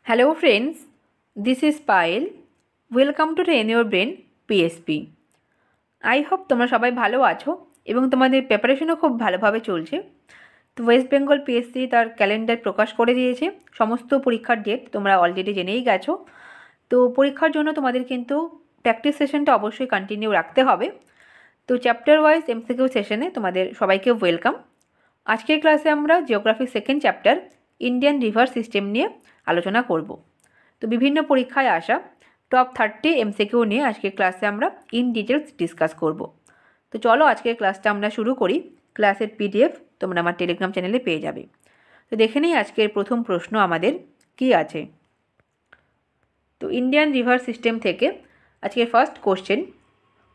Hello friends, this is Payal. Welcome to Train Your Brain PSP. I hope তোমরা সবাই ভালো আছো এবং তোমাদের প্রিপারেশনও খুব ভালোভাবে চলছে। তো ওয়েস্ট বেঙ্গল পিএসসি তার ক্যালেন্ডার প্রকাশ করে দিয়েছে। সমস্ত পরীক্ষার ডেট তোমরা অলরেডি জেনেই গেছো। তো পরীক্ষার জন্য তোমাদের কিন্তু প্র্যাকটিস সেশনটা অবশ্যই কন্টিনিউ রাখতে হবে। তো চ্যাপ্টার ওয়াইজ এমসিকিউ সেশনে তোমাদের সবাইকে ওয়েলকাম। আজকের ক্লাসে আমরা geography second chapter Indian river system নিয়ে আলোচনা করব। তো বিভিন্ন পরীক্ষায় আসা টপ 30 এমসিকিউ নিয়ে আজকের ক্লাসে আমরা ইন ডিটেলস ডিসকাস করব। তো চলো আজকের ক্লাসটা আমরা শুরু করি। ক্লাসের পিডিএফ তোমরা আমার টেলিগ্রাম চ্যানেলে পেয়ে যাবে। তো দেখে নিই আজকের প্রথম প্রশ্ন আমাদের কি আছে। তো ইন্ডিয়ান রিভার সিস্টেম থেকে আজকের first question,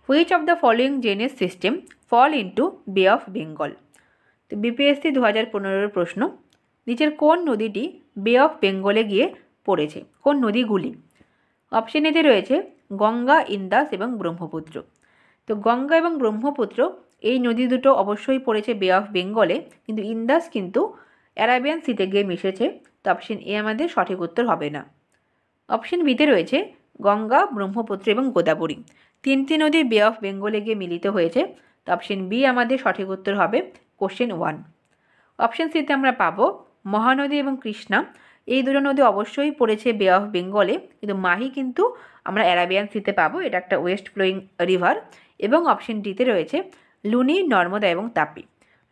which of the following drainage system fall into Bay of Bengal. তো বিপিএসসি 2015 প্রশ্ন, নিচের কোন নদীটি বে অফ বেঙ্গলে গিয়ে পড়েছে, কোন নদীগুলি? অপশন এতে রয়েছে গঙ্গা, ইন্দাস এবং ব্রহ্মপুত্র। তো গঙ্গা এবং ব্রহ্মপুত্র এই নদী দুটো অবশ্যই পড়েছে বে অফ বেঙ্গলে, কিন্তু ইন্দাস কিন্তু অ্যারাবিয়ান সিতে গিয়ে মিশেছে। তো অপশন এ আমাদের সঠিক উত্তর হবে না। অপশন বিতে রয়েছে গঙ্গা, ব্রহ্মপুত্র এবং গোদাবরী, তিনটি নদী বে অফ বেঙ্গলে গিয়ে মিলিত হয়েছে। তো অপশন বি আমাদের সঠিক উত্তর হবে কোশ্চেন 1। অপশন সিতে আমরা পাবো মহানদী এবং কৃষ্ণা, এই দুটো নদী অবশ্যই পড়েছে বে অফ বেঙ্গলে, কিন্তু মাহি কিন্তু আমরা অ্যারাবিয়ান সিতে পাবো, এটা একটা ওয়েস্ট ফ্লোয়িং রিভার। এবং অপশন ডিতে রয়েছে লুনি, নর্মদা এবং তাপ্তি।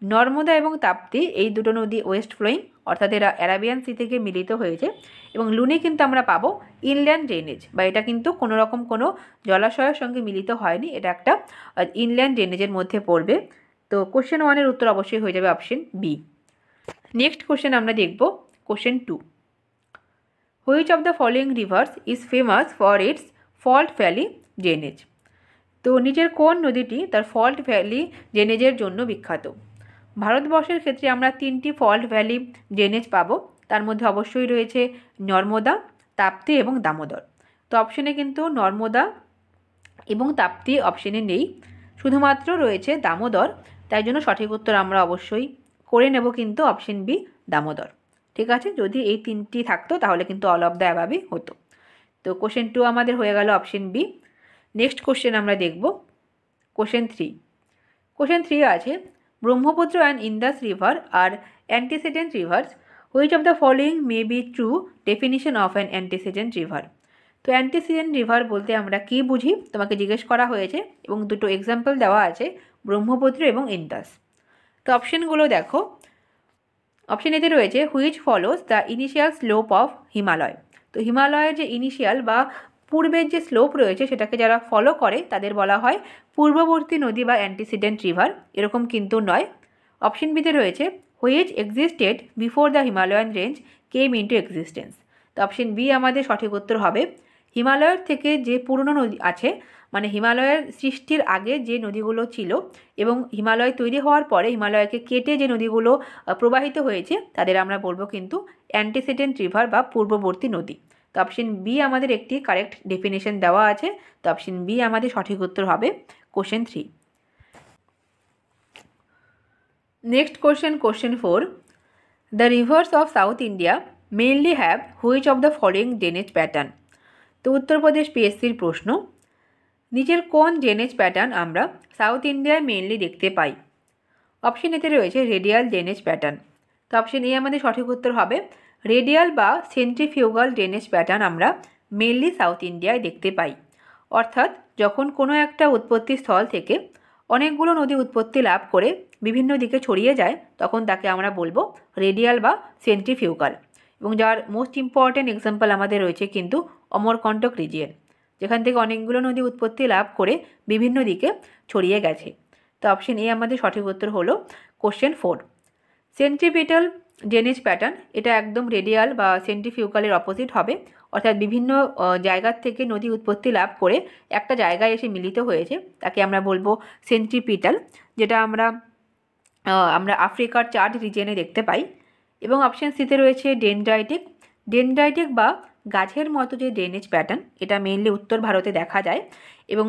নর্মদা এবং তাপ্তি এই দুটো নদী ওয়েস্ট ফ্লোয়িং, অর্থাৎ এরা অ্যারাবিয়ান সি থেকে মিলিত হয়েছে। এবং লুনি কিন্তু আমরা পাবো ইনল্যান্ড ড্রেনেজ, বা এটা কিন্তু কোনো রকম কোনো জলাশয়ের সঙ্গে মিলিত হয়নি, এটা একটা ইনল্যান্ড ড্রেনেজের মধ্যে পড়বে। তো কোশ্চেন 1-এর উত্তর অবশ্যই হয়ে যাবে অপশন বি। নেক্সট কোশ্চেন আমরা দেখব question 2, which of the following rivers is famous for its fault valley drainage. তো নিচের কোন নদীটি তার ফল্ট ভ্যালি ড্রেনেজের জন্য বিখ্যাত? ভারতবর্ষের ক্ষেত্রে আমরা 3টি ফল্ট ভ্যালি ড্রেনেজ পাবো, তার মধ্যে অবশ্যই রয়েছে নর্মদা, তাপ্তি এবং দামোদর। তো অপশনে কিন্তু নর্মদা এবং তাপ্তি অপশনে নেই, শুধুমাত্র রয়েছে দামোদর। তাই জন্য সঠিক উত্তর আমরা অবশ্যই করে নেব কিন্তু অপশন বি, দামোদর। ঠিক আছে, যদি এই 3টি থাকতো তাহলে কিন্তু অল অফ দ্য অ্যাবাবই হতো। তো কোশ্চেন 2 আমাদের হয়ে গেল অপশন বি। নেক্সট কোশ্চেন আমরা দেখব কোশ্চেন 3। কোশ্চেন 3 আছে, Brahmaputra and Indus river are antecedent rivers, which of the following may be true definition of an antecedent river. তো অ্যান্টিসিডেন্ট রিভার বলতে আমরা কী বুঝি তোমাকে জিজ্ঞেস করা হয়েছে, এবং দুটো এক্সাম্পল দেওয়া আছে ব্রহ্মপুত্র এবং ইন্দাস। তো অপশনগুলো দেখো। অপশন এতে রয়েছে which follows the initial slope of Himalaya. তো হিমালয়ের যে ইনিশিয়াল বা পূর্বের যে স্লোপ রয়েছে সেটাকে যারা ফলো করে তাদের বলা হয় পূর্ববর্তী নদী বা অ্যান্টিসিডেন্ট রিভার, এরকম কিন্তু নয়। অপশন বিতে রয়েছে which existed before the Himalayan range came into existence. তো অপশন বি আমাদের সঠিক উত্তর হবে হিমালয়ের থেকে যে পুরনো নদী আছে, মানে হিমালয়ের সৃষ্টির আগে যে নদীগুলো ছিল এবং হিমালয় তৈরি হওয়ার পরে হিমালয়কে কেটে যে নদীগুলো প্রবাহিত হয়েছে তাদের আমরা বলবো কিন্তু অ্যান্টিসিডেন্ট রিভার বা পূর্ববর্তী নদী। তো অপশন বি আমাদের একটি কারেক্ট ডেফিনেশন দেওয়া আছে। তো অপশন বি আমাদের সঠিক উত্তর হবে question 3। Next question, question 4, the rivers of South India mainly have which of the following drainage pattern. তো উত্তরপ্রদেশ পিএসসির প্রশ্ন, নিচের কোন ড্রেনেজ প্যাটার্ন আমরা সাউথ ইন্ডিয়ায় মেইনলি দেখতে পাই? অপশন এতে রয়েছে রেডিয়াল ড্রেনেজ প্যাটার্ন। তো অপশন এ আমাদের সঠিক উত্তর হবে রেডিয়াল বা সেন্ট্রিফিউগাল ড্রেনেজ প্যাটার্ন আমরা মেইনলি সাউথ ইন্ডিয়ায় দেখতে পাই। অর্থাৎ যখন কোনো একটা উৎপত্তি স্থল থেকে অনেকগুলো নদী উৎপত্তি লাভ করে বিভিন্ন দিকে ছড়িয়ে যায় তখন তাকে আমরা বলবো রেডিয়াল বা সেন্ট্রিফিউগাল। এবং যার মোস্ট ইম্পর্ট্যান্ট এক্সাম্পল আমাদের রয়েছে কিন্তু অমরকন্টক রিজিয়ন, যেখান থেকে অনেকগুলো নদী উৎপত্তি লাভ করে বিভিন্ন দিকে ছড়িয়ে গেছে। তো অপশন এ আমাদের সঠিক উত্তর হলো কোশ্চেন 4। সেন্ট্রিপিটাল ড্রেনেজ প্যাটার্ন এটা একদম রেডিয়াল বা সেন্ট্রিফিউগালের অপোজিট হবে, অর্থাৎ বিভিন্ন জায়গার থেকে নদী উৎপত্তি লাভ করে একটা জায়গায় এসে মিলিত হয়েছে তাকে আমরা বলবো সেন্ট্রিপিটাল, যেটা আমরা আফ্রিকার চার্ট রিজিয়নে দেখতে পাই। এবং অপশন সিতে রয়েছে ডেনড্রাইটিক। ডেনড্রাইটিক বা গাছের মতো যে ড্রেনেজ প্যাটার্ন এটা মেইনলি উত্তর ভারতে দেখা যায়। এবং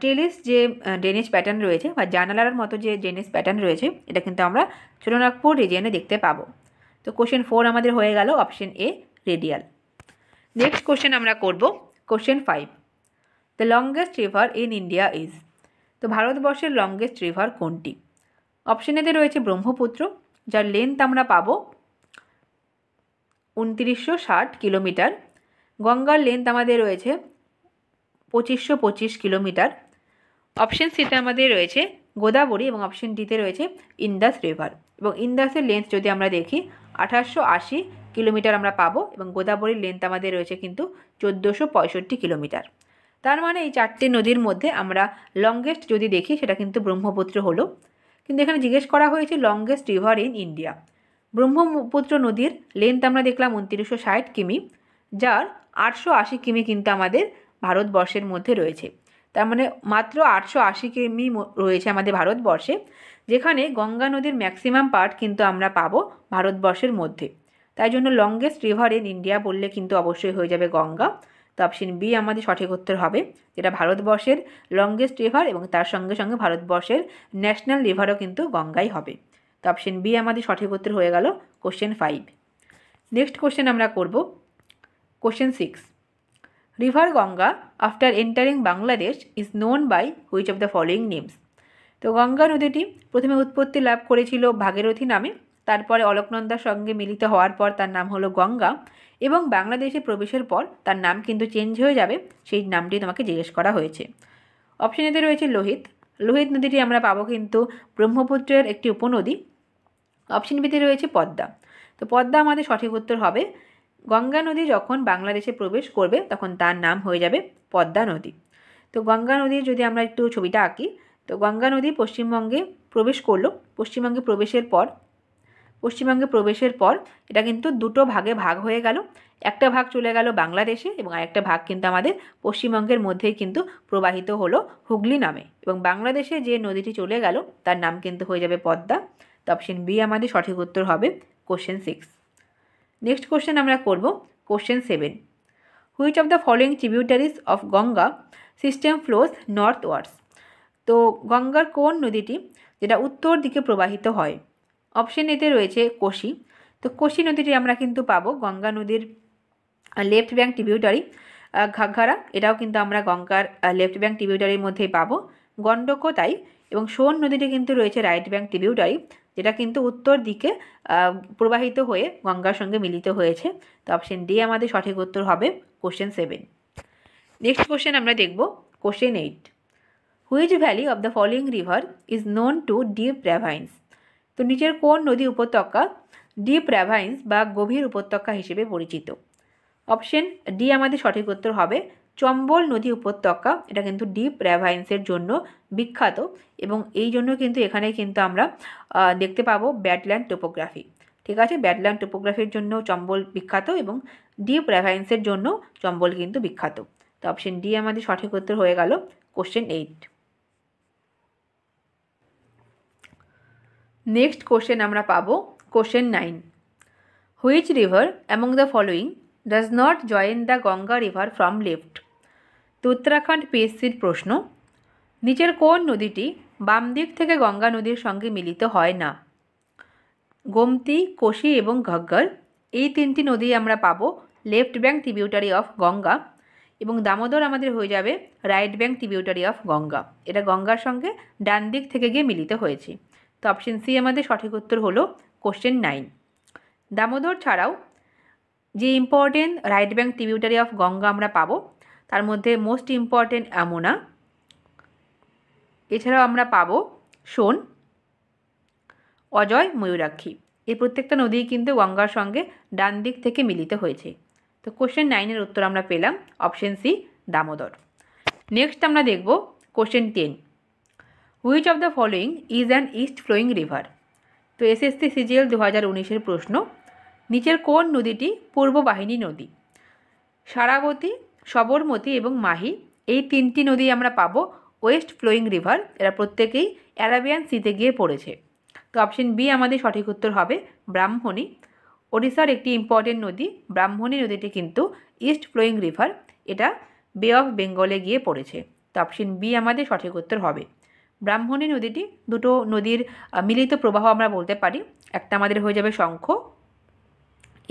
টেলিস যে ড্রেনেজ প্যাটার্ন রয়েছে বা জানালার মতো যে ড্রেনেজ প্যাটার্ন রয়েছে এটা কিন্তু আমরা ছোটনাগপুর রিজিয়নে দেখতে পাবো। তো কোশ্চেন 4 আমাদের হয়ে গেল option A radial. Next question আমরা করব question 5, the longest river in India is. তো ভারতবর্ষের লংগেস্ট রিভার কোনটি? অপশনেতে রয়েছে ব্রহ্মপুত্র, যার লেন্থ আমরা পাবো 2960 কিলোমিটার। গঙ্গার লেন্থ আমাদের রয়েছে 2525 কিলোমিটার। অপশন সিতে আমাদের রয়েছে গোদাবরী এবং অপশন ডিতে রয়েছে ইন্দাস রিভার। এবং ইন্দাসের লেন্থ যদি আমরা দেখি 1880 কিলোমিটার আমরা পাবো, এবং গোদাবরীর লেন্থ আমাদের রয়েছে কিন্তু 1465 কিলোমিটার। তার মানে এই চারটে নদীর মধ্যে আমরা লংগেস্ট যদি দেখি সেটা কিন্তু ব্রহ্মপুত্র হলো। কিন্তু এখানে জিজ্ঞেস করা হয়েছে longest river in India. Brahmaputra নদীর লেন্থ আমরা দেখলাম 2960 কিমি, যার 880 কিমি কিন্তু আমাদের ভারতবর্ষের মধ্যে রয়েছে। তার মানে মাত্র 880 কিমি রয়েছে আমাদের ভারতবর্ষে, যেখানে গঙ্গা নদীর ম্যাক্সিমাম পার্ট কিন্তু আমরা পাবো ভারতবর্ষের মধ্যে। তাই জন্য লংগেস্ট রিভার ইন ইন্ডিয়া বললে কিন্তু অবশ্যই হয়ে যাবে গঙ্গা। তো অপশন বি আমাদের সঠিক উত্তর হবে, যেটা ভারতবর্ষের লংগেস্ট রিভার এবং তার সঙ্গে সঙ্গে ভারতবর্ষের ন্যাশনাল রিভারও কিন্তু গঙ্গাই হবে। তো অপশন বি আমাদের সঠিক উত্তর হয়ে গেল কোশ্চেন 5। নেক্সট কোশ্চেন আমরা করব question 6, river Ganga after entering Bangladesh is known by which of the following names. তো গঙ্গা নদীটি প্রথমে উৎপত্তি লাভ করেছিল ভাগীরথী নামে, তারপরে অলকনন্দার সঙ্গে মিলিত হওয়ার পর তার নাম হলো গঙ্গা, এবং বাংলাদেশে প্রবেশের পর তার নাম কিন্তু চেঞ্জ হয়ে যাবে, সেই নামটি তোমাকে জিজ্ঞেস করা হয়েছে। অপশন এতে রয়েছে লোহিত। লোহিত নদীটি আমরা পাবো কিন্তু ব্রহ্মপুত্রের একটি উপনদী। অপশন বিতে রয়েছে পদ্মা। তো পদ্মা আমাদের সঠিক উত্তর হবে। গঙ্গা নদী যখন বাংলাদেশে প্রবেশ করবে তখন তার নাম হয়ে যাবে পদ্মা নদী। তো গঙ্গা নদীর যদি আমরা একটু ছবিটা আঁকি, তো গঙ্গা নদী পশ্চিমবঙ্গে প্রবেশ করলো। পশ্চিমবঙ্গে প্রবেশের পর এটা কিন্তু দুটো ভাগে ভাগ হয়ে গেল। একটা ভাগ চলে গেল বাংলাদেশে এবং আরেকটা ভাগ কিন্তু আমাদের পশ্চিমবঙ্গের মধ্যেই কিন্তু প্রবাহিত হলো হুগলি নামে, এবং বাংলাদেশে যে নদীটি চলে গেল তার নাম কিন্তু হয়ে যাবে পদ্মা। তো অপশন বি আমাদের সঠিক উত্তর হবে কোশ্চেন 6। নেক্সট কোশ্চেন আমরা করব question 7, which of the following tributaries of Ganga system flows northwards. তো গঙ্গার কোন নদীটি যেটা উত্তর দিকে প্রবাহিত হয়? অপশন এতে রয়েছে কোশি। তো কোশি নদীটি আমরা কিন্তু পাবো গঙ্গা নদীর লেফট ব্যাঙ্ক ট্রিবিউটারি। ঘাঘরা, এটাও কিন্তু আমরা গঙ্গার লেফট ব্যাঙ্ক ট্রিবিউটারির মধ্যেই পাবো। গণ্ডকও তাই, এবং সোন নদীটি কিন্তু রয়েছে রাইট ব্যাঙ্ক ট্রিবিউটারি, যেটা কিন্তু উত্তর দিকে প্রবাহিত হয়ে গঙ্গার সঙ্গে মিলিত হয়েছে। তো অপশন ডি আমাদের সঠিক উত্তর হবে কোশ্চেন 7। নেক্সট কোশ্চেন আমরা দেখব question 8, which valley of the following river is known to deep ravines. তো নিচের কোন নদী উপত্যকা ডিপ র্যাভাইন্স বা গভীর উপত্যকা হিসেবে পরিচিত? অপশন ডি আমাদের সঠিক উত্তর হবে চম্বল নদী উপত্যকা। এটা কিন্তু ডিপ র্যাভাইন্সের জন্য বিখ্যাত, এবং এই জন্য কিন্তু এখানে কিন্তু আমরা দেখতে পাবো ব্যাডল্যান্ড টোপোগ্রাফি। ঠিক আছে, ব্যাডল্যান্ড টোপোগ্রাফির জন্য চম্বল বিখ্যাত এবং ডিপ র্যাভাইন্সের জন্য চম্বল কিন্তু বিখ্যাত। তো অপশন ডি আমাদের সঠিক উত্তর হয়ে গেল কোশ্চেন 8। নেক্সট কোশ্চেন আমরা পাবো question 9, which river among the following does not join the Ganga river from left. তো উত্তরাখণ্ড পিএসসির প্রশ্ন, নিচের কোন নদীটি বাম দিক থেকে গঙ্গা নদীর সঙ্গে মিলিত হয় না? গোমতী, কোশি এবং ঘগ্গর, এই তিনটি নদী আমরা পাবো left bank tributary of Ganga, এবং দামোদর আমাদের হয়ে যাবে right bank tributary of Ganga. এটা গঙ্গার সঙ্গে ডান দিক থেকে গিয়ে মিলিত হয়েছে। তো অপশন সি আমাদের সঠিক উত্তর হলো কোশ্চেন 9। দামোদর ছাড়াও যে important right bank tributary of Ganga আমরা পাবো তার মধ্যে মোস্ট ইম্পর্টেন্ট যমুনা, এছাড়াও আমরা পাবো সোন, অজয়, ময়ূরাক্ষী। এই প্রত্যেকটা নদী কিন্তু গঙ্গার সঙ্গে ডান দিক থেকে মিলিত হয়েছে। তো কোশ্চেন 9-এর উত্তর আমরা পেলাম অপশন সি দামোদর। নেক্সট আমরা দেখব question 10, which of the following is an east flowing river. তো এসএসসি সিজিএল 2019-এর প্রশ্ন, নিচের কোন নদীটি পূর্ব বাহিনী নদী? সারাবতী, সবরমতী এবং মাহি, এই তিনটি নদী আমরা পাবো ওয়েস্ট ফ্লোয়িং রিভার। এরা প্রত্যেকেই অ্যারাবিয়ান সিতে গিয়ে পড়েছে। তো অপশন বি আমাদের সঠিক উত্তর হবে ব্রাহ্মণী। ওড়িশার একটি ইম্পর্টেন্ট নদী ব্রাহ্মণী নদীটি কিন্তু ইস্ট ফ্লোয়িং রিভার, এটা বে অফ বেঙ্গলে গিয়ে পড়েছে। তো অপশন বি আমাদের সঠিক উত্তর হবে। ব্রাহ্মণী নদীটি দুটো নদীর মিলিত প্রবাহ আমরা বলতে পারি। একটা আমাদের হয়ে যাবে শঙ্খ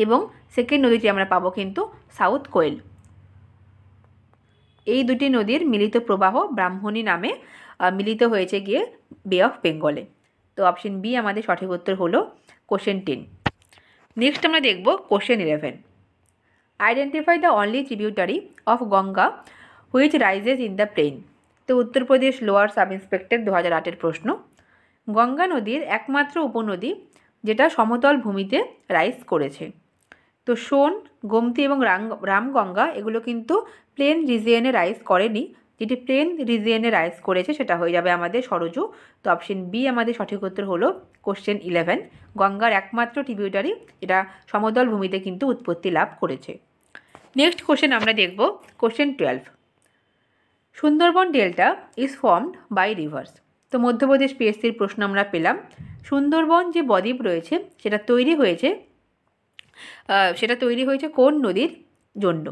এবং সেকেন্ড নদীটি আমরা পাবো কিন্তু সাউথ কোয়েল। এই দুটি নদীর মিলিত প্রবাহ ব্রাহ্মণী নামে মিলিত হয়েছে গিয়ে বে অফ বেঙ্গলে। তো অপশন বি আমাদের সঠিক উত্তর হলো কোশ্চেন 10। নেক্সট আমরা দেখব question 11। Identify the only tributary of Ganga which rises in the plain. তো উত্তরপ্রদেশ লোয়ার সাব ইন্সপেক্টর 2008-এর প্রশ্ন। গঙ্গা নদীর একমাত্র উপনদী যেটা সমতল ভূমিতে রাইজ করেছে। তো সোন, গোমতী এবং রামগঙ্গা এগুলো কিন্তু প্লেন রিজিয়নে রাইজ করেনি। যেটি প্লেন রিজিয়নে রাইজ করেছে সেটা হয়ে যাবে আমাদের সরজু। তো অপশন বি আমাদের সঠিক উত্তর হলো কোশ্চেন 11। গঙ্গার একমাত্র ট্রিবিউটারি এটা সমতল ভূমিতে কিন্তু উৎপত্তি লাভ করেছে। নেক্সট কোশ্চেন আমরা দেখব question 12। Sundarban delta is formed by rivers. তো মধ্যপ্রদেশ পিএসসির প্রশ্ন আমরা পেলাম। সুন্দরবন যে বদ্বীপ রয়েছে সেটা তৈরি হয়েছে কোন নদীর জন্য?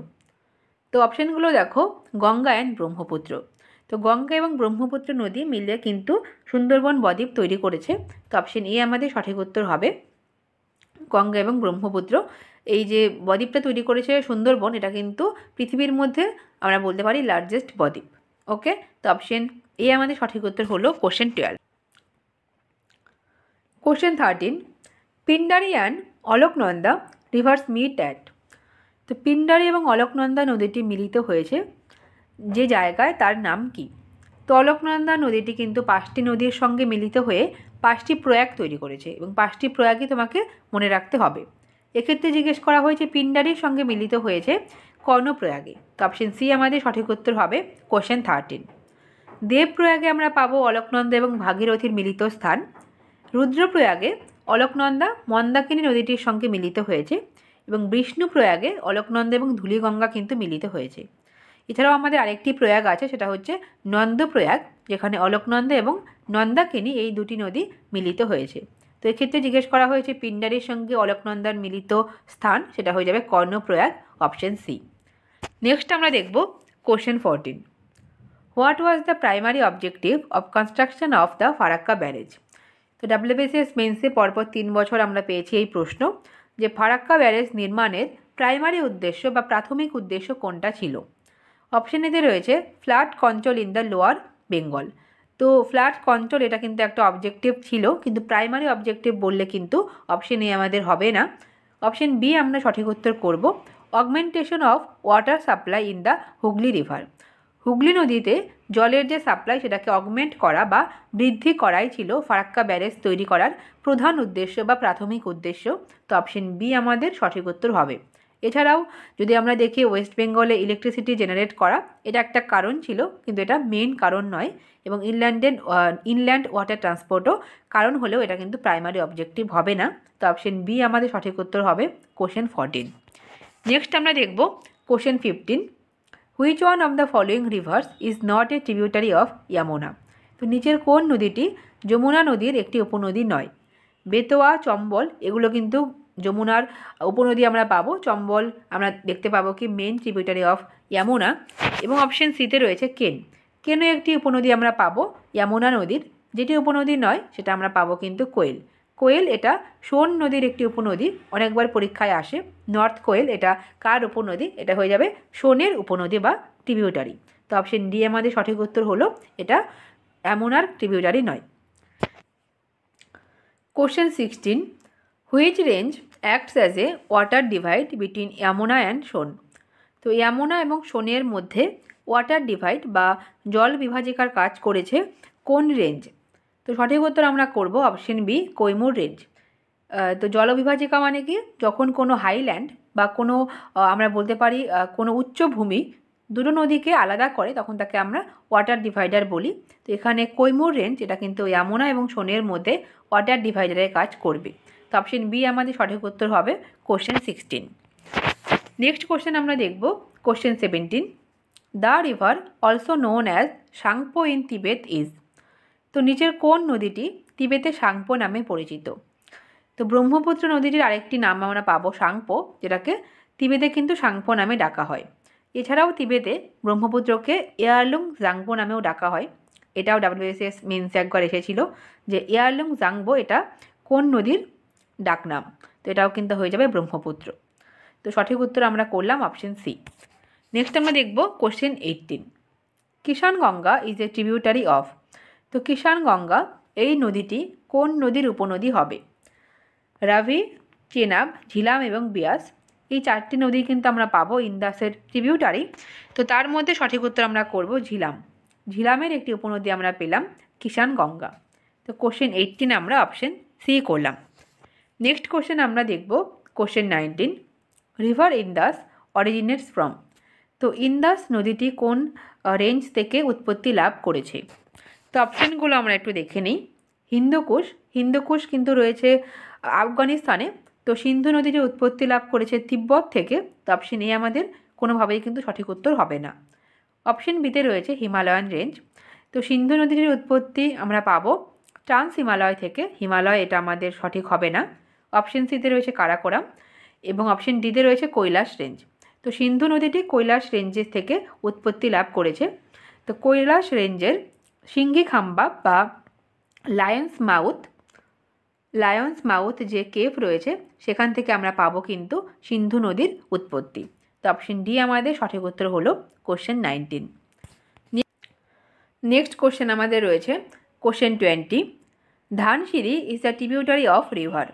তো অপশানগুলো দেখো, গঙ্গা অ্যান্ড ব্রহ্মপুত্র। তো গঙ্গা এবং ব্রহ্মপুত্র নদী মিলে কিন্তু সুন্দরবন বদ্বীপ তৈরি করেছে। তো অপশন এ আমাদের সঠিক উত্তর হবে গঙ্গা এবং ব্রহ্মপুত্র। এই যে বদ্বীপটা তৈরি করেছে সুন্দরবন, এটা কিন্তু পৃথিবীর মধ্যে আমরা বলতে পারি লার্জেস্ট বদ্বীপ। ওকে, তো অপশন এ আমাদের সঠিক উত্তর হলো question 12। Question 13। Pindari and Alaknanda rivers meet at. তো পিন্ডারি এবং অলকনন্দা নদীটি মিলিত হয়েছে যে জায়গায় তার নাম কি? তো অলকনন্দা নদীটি কিন্তু 5টি নদীর সঙ্গে মিলিত হয়ে 5টি প্রয়াগ তৈরি করেছে এবং 5টি প্রয়াগই তোমাকে মনে রাখতে হবে। এক্ষেত্রে জিজ্ঞেস করা হয়েছে পিন্ডারির সঙ্গে মিলিত হয়েছে কর্ণপ্রয়াগে। তো অপশন সি আমাদের সঠিক উত্তর হবে কোশ্চেন 13। দেবপ্রয়াগে আমরা পাবো অলকনন্দা এবং ভাগীরথীর মিলিত স্থান। রুদ্রপ্রয়াগে অলকনন্দা মন্দাকিনী নদীটির সঙ্গে মিলিত হয়েছে এবং বিষ্ণুপ্রয়াগে অলকনন্দা এবং ধূলিগঙ্গা কিন্তু মিলিত হয়েছে। এছাড়াও আমাদের আরেকটি প্রয়াগ আছে, সেটা হচ্ছে নন্দপ্রয়াগ, যেখানে অলকনন্দা এবং নন্দাকিনী এই দুটি নদী মিলিত হয়েছে। তো এক্ষেত্রে জিজ্ঞেস করা হয়েছে পিন্ডারির সঙ্গে অলকনন্দার মিলিত স্থান, সেটা হয়ে যাবে কর্ণপ্রয়াগ, অপশন সি। নেক্সট আমরা দেখব question 14। What was the primary objective of construction of the Farakka barrage. তো ডাব্লিউবিসিএস মেন্সে পরপর 3 বছর আমরা পেয়েছি এই প্রশ্ন যে ফারাক্কা ব্যারেজ নির্মাণের প্রাইমারি উদ্দেশ্য বা প্রাথমিক উদ্দেশ্য কোনটা ছিল? অপশন এতে রয়েছে flood control in the lower Bengal. তো ফ্লাড কন্ট্রোল এটা কিন্তু একটা অবজেক্টিভ ছিল, কিন্তু প্রাইমারি অবজেক্টিভ বললে কিন্তু অপশন এ আমাদের হবে না। অপশন বি আমরা সঠিক উত্তর করব augmentation of water supply in the Hooghly river. Hooghly নদীতে জলের যে সাপ্লাই সেটাকে অগমেন্ট করা বা বৃদ্ধি করাই ছিল ফারাক্কা ব্যারেজ তৈরি করার প্রধান উদ্দেশ্য বা প্রাথমিক উদ্দেশ্য। তো অপশন বি আমাদের সঠিক উত্তর হবে। এছাড়াও যদি আমরা দেখি ওয়েস্ট বেঙ্গলে ইলেকট্রিসিটি জেনারেট করা এটা একটা কারণ ছিল, কিন্তু এটা মেইন কারণ নয়, এবং ইনল্যান্ড ওয়াটার ট্রান্সপোর্টও কারণ হলেও এটা কিন্তু প্রাইমারি অবজেক্টিভ হবে না। তো অপশন বি আমাদের সঠিক উত্তর হবে কোশ্চেন 14। নেক্সট আমরা দেখব question 15। Which one of the following rivers is not a tributary of Yamuna. তো নিচের কোন নদীটি যমুনা নদীর একটি উপনদী নয়? বেতোয়া, চম্বল এগুলো কিন্তু যমুনার উপনদী আমরা পাবো। চম্বল আমরা দেখতে পাবো কি মেন ট্রিবিউটারি অফ ইয়ামুনা। এবং অপশন সিতে রয়েছে কেন। কেনও একটি উপনদী আমরা পাবো ইয়ামুনা নদীর। যেটি উপনদী নয় সেটা আমরা পাবো কিন্তু কোয়েল। কোয়েল এটা সোন নদীর একটি উপনদী, অনেকবার পরীক্ষায় আসে। নর্থ কোয়েল এটা কার উপনদী? এটা হয়ে যাবে সোনের উপনদী বা ট্রিবিউটারি। তো অপশন ডি আমাদের সঠিক উত্তর হলো এটা ইয়ামুনার ট্রিবিউটারি নয়। Question 16। Which range acts as a water divide between Yamuna and Son. তো ইয়ামুনা এবং সোনের মধ্যে ওয়াটার ডিভাইড বা জল বিভাজিকার কাজ করেছে কোন রেঞ্জ? তো সঠিক উত্তর আমরা করব অপশন বি কৈমুর রেঞ্জ। তো জলবিভাজিকা মানে কি? যখন কোনো হাইল্যান্ড বা কোনো আমরা বলতে পারি কোনো উচ্চভূমি দুটো নদীকে আলাদা করে তখন তাকে আমরা ওয়াটার ডিভাইডার বলি। তো এখানে কৈমুর রেঞ্জ এটা কিন্তু ইয়ামুনা এবং সোনের মধ্যে ওয়াটার ডিভাইডারের কাজ করবে। তো অপশন বি আমাদের সঠিক উত্তর হবে কোশ্চেন 16। নেক্সট কোশ্চেন আমরা দেখব question 17। The river also known as Tsangpo in তিবেত is. তো নিচের কোন নদীটি তিবেতে সাংপো নামে পরিচিত? তো ব্রহ্মপুত্র নদীটির আরেকটি নাম আমরা পাবো সাংপো, যেটাকে তিবেতে কিন্তু সাংপো নামে ডাকা হয়। এছাড়াও তিবেতে ব্রহ্মপুত্রকে ইয়ারলুং জাংপো নামেও ডাকা হয়। এটাও ডাব্লিউবিসিএস মেন্সে একবার এসেছিল যে ইয়ারলুং জাংবো এটা কোন নদীর ডাকনাম। তো এটাও কিন্তু হয়ে যাবে ব্রহ্মপুত্র। তো সঠিক উত্তর আমরা করলাম অপশন সি। নেক্সট আমরা দেখব question 18। Kisan Ganga is a tributary of. তো কিষান গঙ্গা এই নদীটি কোন নদীর উপনদী হবে? রাভি, চেনাব, ঝিলাম এবং বিয়াস, এই 4টি নদী কিন্তু আমরা পাবো ইন্দাসের ট্রিবিউটারি। তো তার মধ্যে সঠিক উত্তর আমরা করব ঝিলাম। ঝিলামের একটি উপনদী আমরা পেলাম কিষান গঙ্গা। তো কোশ্চেন 18 আমরা অপশন সি করলাম। নেক্সট কোশ্চেন আমরা দেখব question 19। River Indus originates from. তো ইন্দাস নদীটি কোন রেঞ্জ থেকে উৎপত্তি লাভ করেছে? তো অপশানগুলো আমরা একটু দেখে নিই। হিন্দুকুশ, হিন্দুকুশ কিন্তু রয়েছে আফগানিস্তানে। তো সিন্ধু নদীটি উৎপত্তি লাভ করেছে তিব্বত থেকে। তো অপশন এ আমাদের কোনোভাবেই কিন্তু সঠিক উত্তর হবে না। অপশন বিতে রয়েছে হিমালয়ান রেঞ্জ। তো সিন্ধু নদীটির উৎপত্তি আমরা পাবো ট্রান্স হিমালয় থেকে। হিমালয় এটা আমাদের সঠিক হবে না। অপশন সিতে রয়েছে কারাকোরাম এবং অপশন ডিতে রয়েছে কৈলাস রেঞ্জ। তো সিন্ধু নদীটি কৈলাস রেঞ্জের থেকে উৎপত্তি লাভ করেছে। তো কৈলাস রেঞ্জের সিঙ্গি খাম্বা বা লায়ন্স মাউথ যে কেভ রয়েছে সেখান থেকে আমরা পাবো কিন্তু সিন্ধু নদীর উৎপত্তি। তো অপশন ডি আমাদের সঠিক উত্তর হলো কোশ্চেন 19। নেক্সট কোশ্চেন আমাদের রয়েছে question 20। Dhansiri is the tributary of river.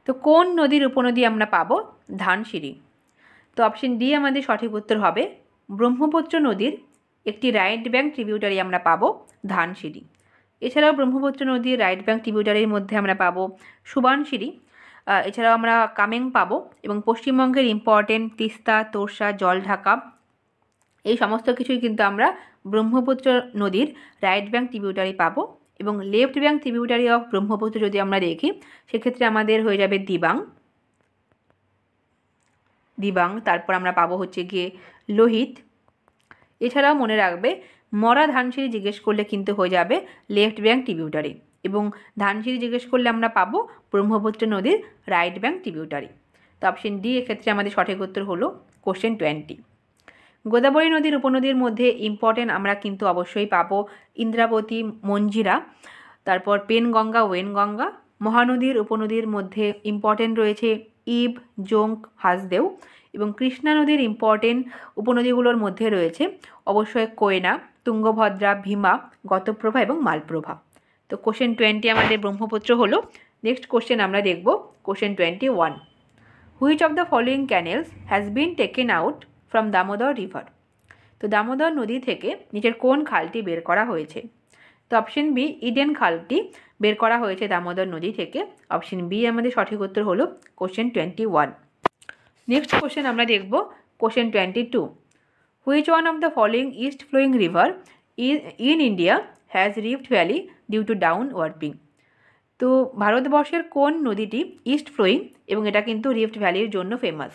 তো কোন নদীর উপনদী আমরা পাবো? ধানসিঁড়ি। তো অপশন ডি আমাদের সঠিক উত্তর হবে ব্রহ্মপুত্র নদীর একটি রাইট ব্যাঙ্ক ট্রিবিউটারি আমরা পাবো ধানসিঁড়ি। এছাড়াও ব্রহ্মপুত্র নদীর রাইট ব্যাঙ্ক ট্রিবিউটারির মধ্যে আমরা পাবো সুবানসিঁড়ি, এছাড়াও আমরা কামেং পাবো এবং পশ্চিমবঙ্গের ইম্পর্টেন্ট তিস্তা, তোর্ষা, জলঢাকা এই সমস্ত কিছুই কিন্তু আমরা ব্রহ্মপুত্র নদীর রাইট ব্যাঙ্ক ট্রিবিউটারি পাবো। এবং left bank tributary of Brahmaputra যদি আমরা দেখি সেক্ষেত্রে আমাদের হয়ে যাবে দিবাং, তারপর আমরা পাবো হচ্ছে গিয়ে লোহিত। এছাড়াও মনে রাখবে মরা ধানসিঁড়ি জিজ্ঞেস করলে কিন্তু হয়ে যাবে লেফট ব্যাঙ্ক ট্রিবিউটারি এবং ধানসিঁড়ি জিজ্ঞেস করলে আমরা পাবো ব্রহ্মপুত্র নদীর রাইট ব্যাঙ্ক ট্রিবিউটারি। তো অপশন ডি এক্ষেত্রে আমাদের সঠিক উত্তর হলো কোশ্চেন 20। গোদাবরী নদীর উপনদীর মধ্যে ইম্পর্টেন্ট আমরা কিন্তু অবশ্যই পাবো ইন্দ্রাবতী, মঞ্জিরা, তারপর পেনগঙ্গা, ওয়েনগঙ্গা। মহানদীর উপনদীর মধ্যে ইম্পর্টেন্ট রয়েছে ইব, জোঙ্ক, হাসদেও এবং কৃষ্ণা নদীর ইম্পর্টেন্ট উপনদীগুলোর মধ্যে রয়েছে অবশ্যই কোয়না, তুঙ্গভদ্রা, ভীমা, গতপ্রভা এবং মালপ্রভা। তো কোশ্চেন 20 আমাদের ব্রহ্মপুত্র হলো। নেক্সট কোশ্চেন আমরা দেখব question 21। Which of the following canals has been taken out from Damodar river. তো দামোদর নদী থেকে নিচের কোন খালটি বের করা হয়েছে? তো অপশন বি ইডেন খালটি বের করা হয়েছে দামোদর নদী থেকে। অপশন বি আমাদের সঠিক উত্তর হলো কোশ্চেন 21। নেক্সট কোশ্চেন আমরা দেখব question 22। Which one of the following east flowing river in India has rift valley due to down warping. তো ভারতবর্ষের কোন নদীটি ইস্ট ফ্লোয়িং এবং এটা কিন্তু রিফট ভ্যালির জন্য ফেমাস?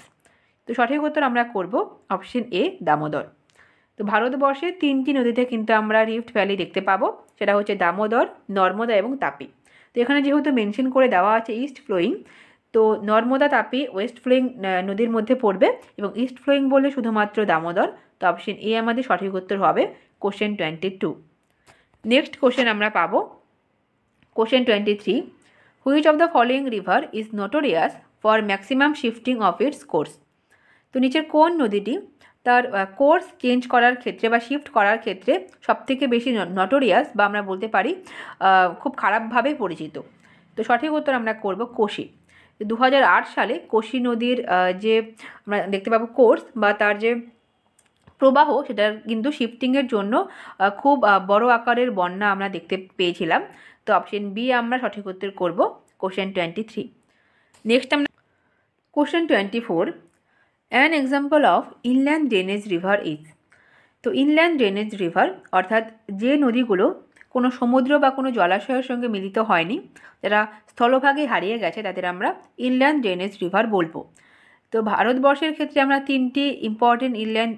তো সঠিক উত্তর আমরা করব অপশন এ দামোদর। তো ভারতবর্ষে 3টি নদীতে কিন্তু আমরা রিফট ভ্যালি দেখতে পাবো, সেটা হচ্ছে দামোদর, নর্মদা এবং তাপি। তো এখানে যেহেতু মেনশন করে দেওয়া আছে ইস্ট ফ্লোয়িং, তো নর্মদা, তাপি ওয়েস্ট ফ্লোয়িং নদীর মধ্যে পড়বে এবং ইস্ট ফ্লোয়িং বললে শুধুমাত্র দামোদর। তো অপশন এ আমাদের সঠিক উত্তর হবে কোশ্চেন 22। নেক্সট কোশ্চেন আমরা পাবো question 23। Which of the following river is notorious for maximum shifting of its course. তো নিচের কোন নদীটি তার কোর্স চেঞ্জ করার ক্ষেত্রে বা শিফট করার ক্ষেত্রে সবথেকে বেশি নটোরিয়াস বা আমরা বলতে পারি খুব খারাপভাবে পরিচিত? তো সঠিক উত্তর আমরা করব কোশি। 2008 সালে কোশি নদীর যে আমরা দেখতে পাবো কোর্স বা তার যে প্রবাহ সেটা কিন্তু শিফটিংয়ের জন্য খুব বড় আকারের বন্যা আমরা দেখতে পেয়েছিলাম। তো অপশন বি আমরা সঠিক উত্তর করব কোশ্চেন 23। নেক্সট আমরা question 24। An example of inland drainage river is. তো ইনল্যান্ড ড্রেনেজ রিভার অর্থাৎ যে নদীগুলো কোনো সমুদ্র বা কোনো জলাশয়ের সঙ্গে মিলিত হয়নি, যারা স্থলভাগে হারিয়ে গেছে, তাদের আমরা ইনল্যান্ড ড্রেনেজ রিভার বলবো। তো ভারতবর্ষের ক্ষেত্রে আমরা 3টি ইম্পর্টেন্ট ইনল্যান্ড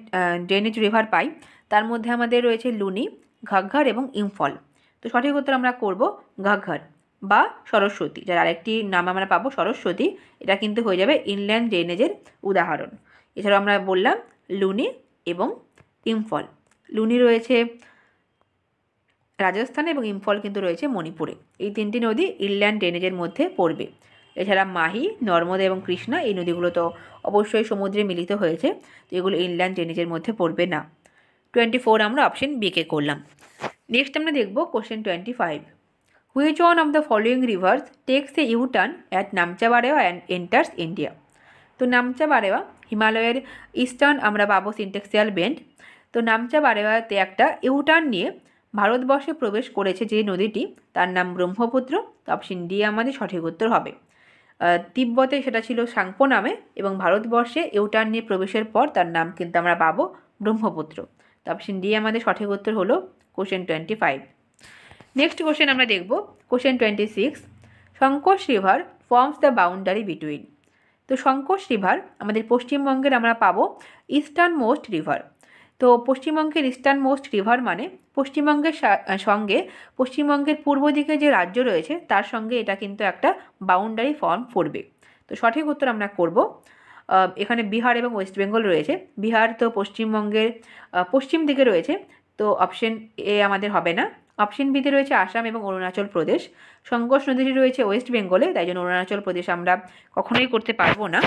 ড্রেনেজ রিভার পাই। তার মধ্যে আমাদের রয়েছে লুনি, ঘাঘর এবং ইম্ফল। তো সঠিক উত্তর আমরা করব ঘাঘর বা সরস্বতী, যার আরেকটি নাম আমরা পাবো সরস্বতী। এটা কিন্তু হয়ে যাবে ইনল্যান্ড ড্রেনেজের উদাহরণ। এছাড়াও আমরা বললাম লুনি এবং ইম্ফল। লুনি রয়েছে রাজস্থানে এবং ইম্ফল কিন্তু রয়েছে মণিপুরে। এই 3টি নদী ইনল্যান্ড ড্রেনেজের মধ্যে পড়বে। এছাড়া মাহি, নর্মদা এবং কৃষ্ণা এই নদীগুলো তো অবশ্যই সমুদ্রে মিলিত হয়েছে, তো এগুলো ইনল্যান্ড ড্রেনেজের মধ্যে পড়বে না। 24 আমরা অপশন বিকে করলাম। নেক্সট আমরা দেখব question 25। Which one of the following rivers takes a U turn at Namcha Barwa and enters India? তো নামচা বারেওয়া হিমালয়ের ইস্টার্ন আমরা পাবো সিনটেক্সিয়াল বেন্ড। তো নামচা বারেওয়াতে একটা ইউটার্ন নিয়ে ভারতবর্ষে প্রবেশ করেছে যে নদীটি, তার নাম ব্রহ্মপুত্র। তো অপশন ডি আমাদের সঠিক উত্তর হবে। তিব্বতে সেটা ছিল সাংপো নামে, এবং ভারতবর্ষে ইউটার্ন নিয়ে প্রবেশের পর তার নাম কিন্তু আমরা পাবো ব্রহ্মপুত্র। তো অপশন ডি আমাদের সঠিক উত্তর হলো কোশ্চেন 25। নেক্সট কোশ্চেন আমরা দেখব কোশ্চেন 26। সংকোচ river forms the boundary between? তো সংকোচ রিভার আমাদের পশ্চিমবঙ্গের আমরা পাবো ইস্টার্ন মোস্ট রিভার। তো পশ্চিমবঙ্গের ইস্টার্ন মোস্ট রিভার মানে পশ্চিমবঙ্গের সঙ্গে পশ্চিমবঙ্গের পূর্ব দিকে যে রাজ্য রয়েছে তার সঙ্গে এটা কিন্তু একটা বাউন্ডারি ফর্ম করবে। তো সঠিক উত্তর আমরা করব, এখানে বিহার এবং ওয়েস্ট বেঙ্গল রয়েছে। বিহার তো পশ্চিমবঙ্গের পশ্চিম দিকে রয়েছে, তো অপশন এ আমাদের হবে না। অপশন বিতে রয়েছে আসাম এবং অরুণাচল প্রদেশ। সংকোচ নদীটি রয়েছে ওয়েস্ট বেঙ্গলে, তাই জন্য অরুণাচল প্রদেশ আমরা কখনোই করতে পারবো না।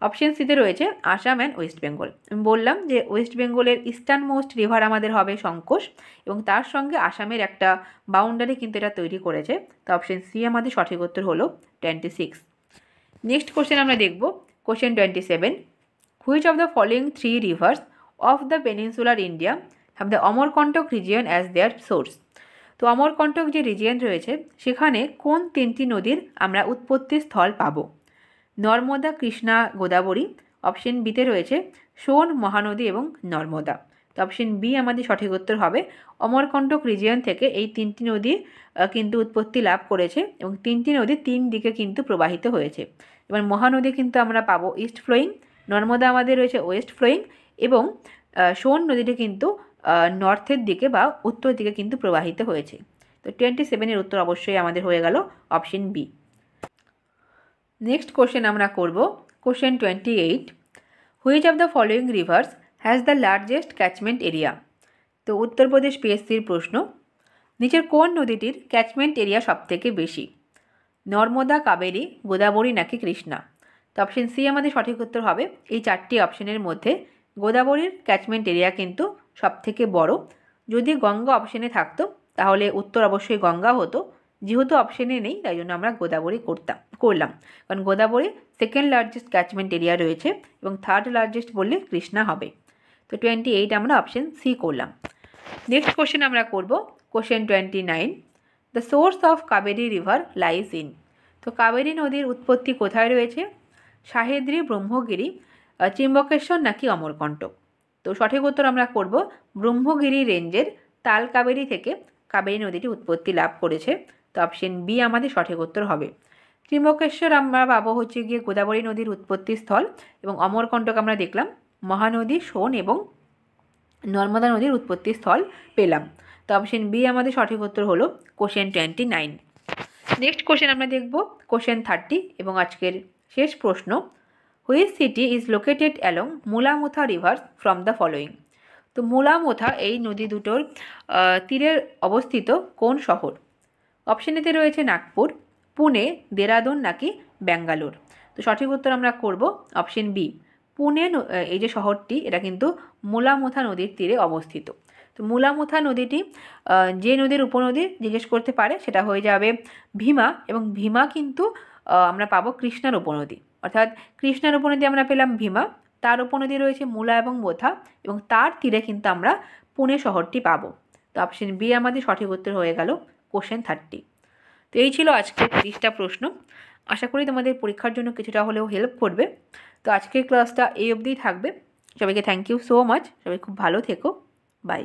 অপশন সিতে রয়েছে আসাম অ্যান্ড ওয়েস্ট বেঙ্গল। আমি বললাম যে ওয়েস্ট বেঙ্গলের ইস্টার্ন মোস্ট রিভার আমাদের হবে সংকোচ, এবং তার সঙ্গে আসামের একটা বাউন্ডারি কিন্তু এটা তৈরি করেছে। তো অপশন সি আমাদের সঠিক উত্তর হলো 26। নেক্সট কোশ্চেন আমরা দেখব question 27। Which of the following 3 rivers of the peninsular India have the Amarkantak region as their source? তো অমরকন্টক যে রিজিয়ন রয়েছে সেখানে কোন 3টি নদীর আমরা উৎপত্তি স্থল পাব? নর্মদা, কৃষ্ণা, গোদাবরী। অপশন বিতে রয়েছে সোন, মহানদী এবং নর্মদা। তো অপশন বি আমাদের সঠিক উত্তর হবে। অমরকন্টক রিজিয়ন থেকে এই 3টি নদী কিন্তু উৎপত্তি লাভ করেছে, এবং 3টি নদী 3 দিকে কিন্তু প্রবাহিত হয়েছে। এবার মহানদী কিন্তু আমরা পাবো ইস্ট ফ্লোয়িং, নর্মদা আমাদের রয়েছে ওয়েস্ট ফ্লোয়িং, এবং সোন নদীটি কিন্তু নর্থের দিকে বা উত্তর দিকে কিন্তু প্রবাহিত হয়েছে। তো 27-এর উত্তর অবশ্যই আমাদের হয়ে গেল অপশন বি। নেক্সট কোশ্চেন আমরা করব question 28। Which of the following rivers has the largest catchment area? তো উত্তরপ্রদেশ পিএসসির প্রশ্ন। নিচের কোন নদীটির ক্যাচমেন্ট এরিয়া সবথেকে বেশি? নর্মদা, কাবেরী, গোদাবরী নাকি কৃষ্ণা? তো অপশন সি আমাদের সঠিক উত্তর হবে। এই 4টি অপশনের মধ্যে গোদাবরীর ক্যাচমেন্ট এরিয়া কিন্তু সবথেকে বড়। যদি গঙ্গা অপশনে থাকতো তাহলে উত্তর অবশ্যই গঙ্গা হতো, যেহেতু অপশনে নেই তাই জন্য আমরা গোদাবরী করলাম, কারণ Godavari second largest catchment area রয়েছে, এবং থার্ড লার্জেস্ট বললে কৃষ্ণা হবে। তো 28 আমরা অপশন সি করলাম। নেক্সট কোশ্চেন আমরা করব question 29। The source of Kaveri river lies in? তো কাবেরী নদীর উৎপত্তি কোথায় রয়েছে? সাহেদ্রি, ব্রহ্মগিরি, ত্রিম্বকেশ্বর নাকি অমরকন্টক? তো সঠিক উত্তর আমরা করব ব্রহ্মগিরি রেঞ্জের তাল কাবেরী থেকে কাবেরী নদীটি উৎপত্তি লাভ করেছে। তো অপশন বি আমাদের সঠিক উত্তর হবে। ত্রিম্বকেশ্বর আমরা পাবো হচ্ছে গিয়ে গোদাবরী নদীর উৎপত্তি স্থল, এবং অমরকন্টক আমরা দেখলাম মহানদী, সোন এবং নর্মদা নদীর উৎপত্তি স্থল পেলাম। তো অপশন বি আমাদের সঠিক উত্তর হলো কোশ্চেন 29। নেক্সট কোশ্চেন আমরা দেখব কোশ্চেন 30 এবং আজকের শেষ প্রশ্ন। Which city is located along Mulamutha river from the following? তো মুলামুথা এই নদী দুটোর তীরের অবস্থিত কোন শহর? অপশন এতে রয়েছে নাগপুর, পুনে, দেরাদুন নাকি ব্যাঙ্গালোর? তো সঠিক উত্তর আমরা করব অপশন বি। পুনে এই যে শহরটি এটা কিন্তু মুলামুথা নদীর তীরে অবস্থিত। তো মুলামুথা নদীটি যে নদীর উপনদী জিজ্ঞেস করতে পারে সেটা হয়ে যাবে ভীমা, এবং ভীমা কিন্তু আমরা পাবো কৃষ্ণার উপনদী, অর্থাৎ কৃষ্ণার উপনদী আমরা পেলাম ভীমা, তার উপনদী রয়েছে মুলা এবং মোথা, এবং তার তীরে কিন্তু আমরা পুনে শহরটি পাবো। তো অপশন বি আমাদের সঠিক উত্তর হয়ে গেল কোশ্চেন 30। তো এই ছিল আজকের 30টা প্রশ্ন। আশা করি তোমাদের পরীক্ষার জন্য কিছুটা হলেও হেল্প করবে। তো আজকের ক্লাসটা এই অবধিই থাকবে। সবাইকে থ্যাংক ইউ সো মাচ। সবাই খুব ভালো থেকো। বাই।